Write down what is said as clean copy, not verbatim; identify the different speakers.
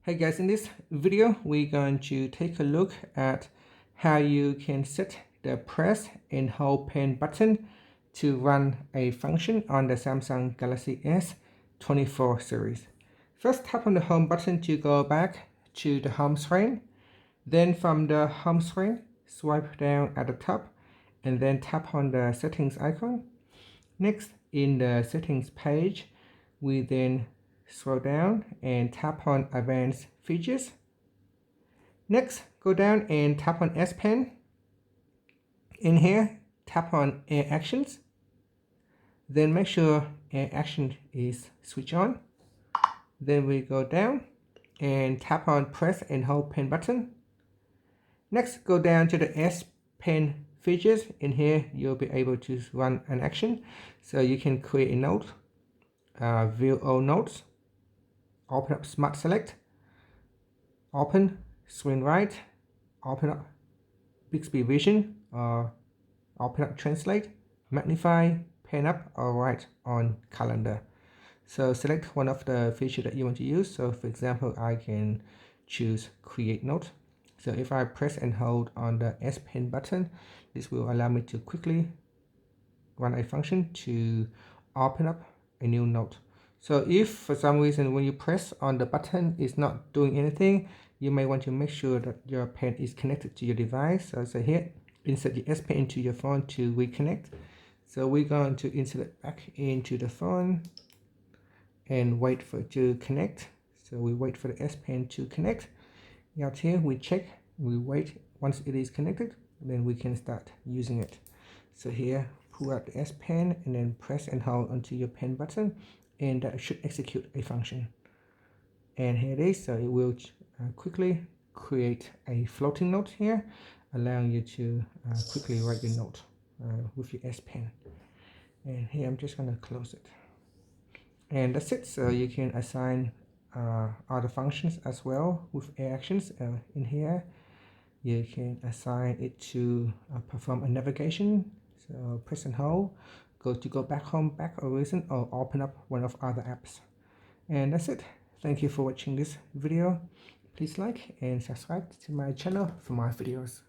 Speaker 1: Hey guys, in this video we're going to take a look at how you can set the press and hold pen button to run a function on the Samsung Galaxy S24 series. First, tap on the home button to go back to the home screen. Then from the home screen, swipe down at the top and then tap on the settings icon. Next, in the settings page, we then scroll down and tap on advanced features. Next, go down and tap on S Pen. In here, tap on Air Actions. Then make sure Air Action is switched on. Then we go down and tap on press and hold pen button. Next, go down to the S Pen features. In here, you'll be able to run an action. So you can create a note, view all notes, open up Smart Select, open Screen Write, open up Bixby Vision, or open up Translate, Magnify, Pen Up, or Write on Calendar. So select one of the features that you want to use. So for example, I can choose Create Note. So if I press and hold on the S Pen button, this will allow me to quickly run a function to open up a new note. So if for some reason when you press on the button it's not doing anything, you may want to make sure that your pen is connected to your device. So here, insert the S Pen into your phone to reconnect. So we're going to insert it back into the phone and wait for it to connect. So we wait for the S Pen to connect. Out here we check, we wait. Once it is connected, then we can start using it. So here, pull out the S Pen and then press and hold onto your pen button, and that should execute a function. And here it is. So it will quickly create a floating note here, allowing you to quickly write your note with your S Pen. And here I'm just going to close it. And that's it. So you can assign other functions as well with Air Actions. In here, you can assign it to perform a navigation. So press and hold, go back home, back or recent, or open up one of other apps. And that's it. Thank you for watching this video. Please like and subscribe to my channel for more videos.